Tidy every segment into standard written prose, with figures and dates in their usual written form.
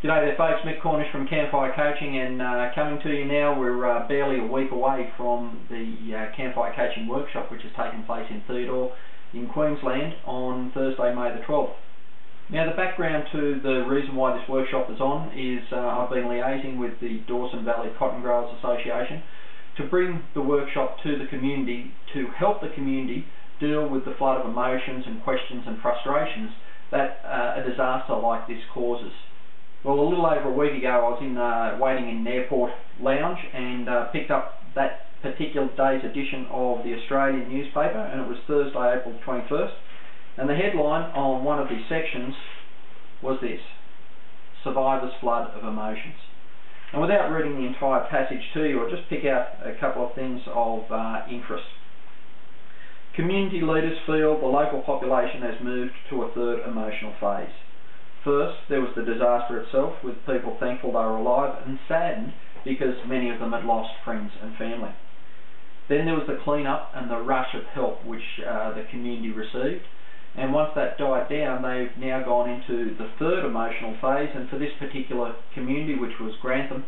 G'day there folks, Mick Cornish from Campfire Coaching, and coming to you now. We're barely a week away from the Campfire Coaching workshop, which has taken place in Theodore in Queensland on Thursday, May the 12th. Now, the background to the reason why this workshop is on is I've been liaising with the Dawson Valley Cotton Growers Association to bring the workshop to the community to help the community deal with the flood of emotions and questions and frustrations that a disaster like this causes. Well, a little over a week ago I was waiting in an airport lounge and picked up that particular day's edition of the Australian newspaper, and it was Thursday, April 21st, and the headline on one of the sections was this: Survivor's Flood of Emotions. And without reading the entire passage to you, I'll just pick out a couple of things of interest. Community leaders feel the local population has moved to a third emotional phase. First, there was the disaster itself, with people thankful they were alive and saddened because many of them had lost friends and family. Then there was the clean-up and the rush of help which the community received, and once that died down, they've now gone into the third emotional phase, and for this particular community, which was Grantham,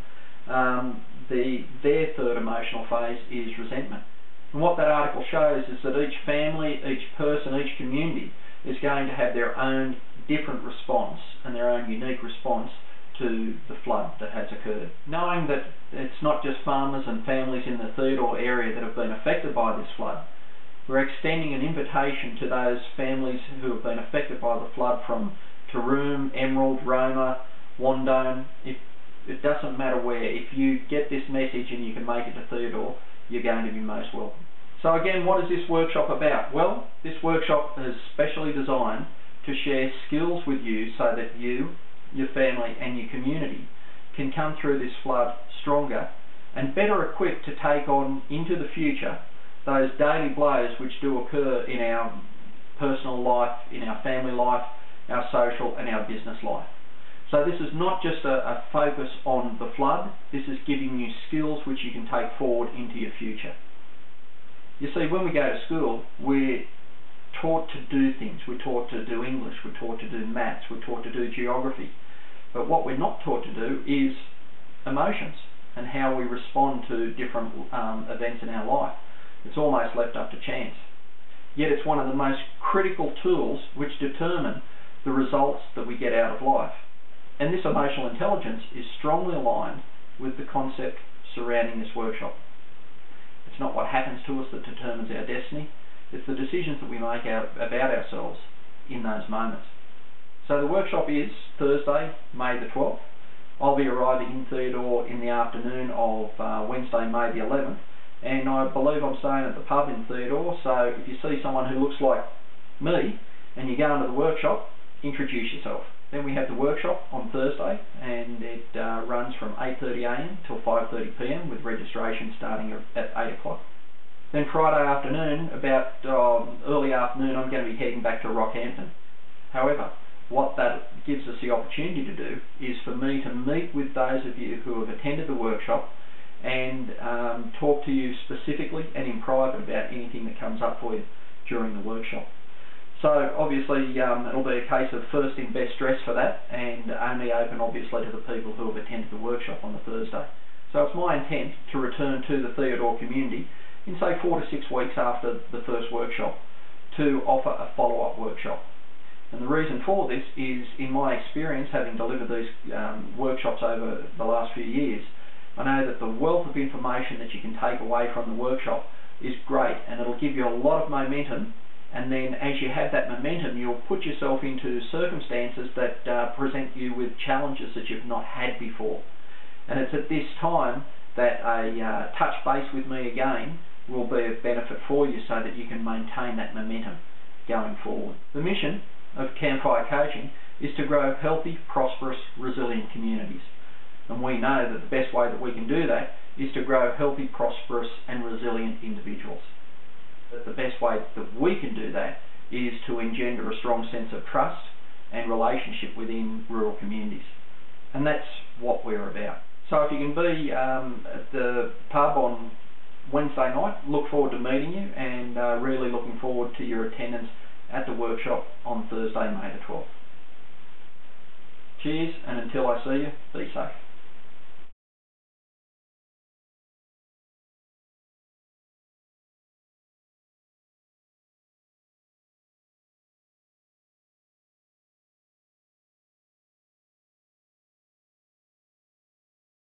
their third emotional phase is resentment. And what that article shows is that each family, each person, each community is going to have their own different response and their own unique response to the flood that has occurred. Knowing that it's not just farmers and families in the Theodore area that have been affected by this flood, we're extending an invitation to those families who have been affected by the flood from Taroom, Emerald, Roma, Wandone. It doesn't matter where. If you get this message and you can make it to Theodore, you're going to be most welcome. So again, what is this workshop about? Well, this workshop is specially designed to share skills with you so that you, your family and your community can come through this flood stronger and better equipped to take on into the future those daily blows which do occur in our personal life, in our family life, our social and our business life. So this is not just a focus on the flood, this is giving you skills which you can take forward into your future. You see, when we go to school, we're taught to do things. We're taught to do English, we're taught to do maths, we're taught to do geography. But what we're not taught to do is emotions and how we respond to different events in our life. It's almost left up to chance. Yet it's one of the most critical tools which determine the results that we get out of life. And this emotional intelligence is strongly aligned with the concept surrounding this workshop. It's not what happens to us that determines our destiny. It's the decisions that we make about ourselves in those moments. So the workshop is Thursday, May the 12th. I'll be arriving in Theodore in the afternoon of Wednesday, May the 11th. And I believe I'm staying at the pub in Theodore, so if you see someone who looks like me and you go into the workshop, introduce yourself. Then we have the workshop on Thursday, and it runs from 8:30 AM till 5:30 PM with registration starting at 8 o'clock. Then Friday afternoon, about early afternoon, I'm going to be heading back to Rockhampton. However, what that gives us the opportunity to do is for me to meet with those of you who have attended the workshop and talk to you specifically and in private about anything that comes up for you during the workshop. So obviously it'll be a case of first in best dress for that, and only open obviously to the people who have attended the workshop on the Thursday. So it's my intent to return to the Theodore community in say 4 to 6 weeks after the first workshop to offer a follow-up workshop. And the reason for this is, in my experience, having delivered these workshops over the last few years, I know that the wealth of information that you can take away from the workshop is great, and it'll give you a lot of momentum, and then as you have that momentum, you'll put yourself into circumstances that present you with challenges that you've not had before. And it's at this time that a touch base with me again will be of benefit for you so that you can maintain that momentum going forward. The mission of Campfire Coaching is to grow healthy, prosperous, resilient communities. And we know that the best way that we can do that is to grow healthy, prosperous and resilient individuals. But the best way that we can do that is to engender a strong sense of trust and relationship within rural communities. And that's what we're about. So if you can be at the pub on Wednesday night, look forward to meeting you, and really looking forward to your attendance at the workshop on Thursday, May the 12th. Cheers, and until I see you, be safe.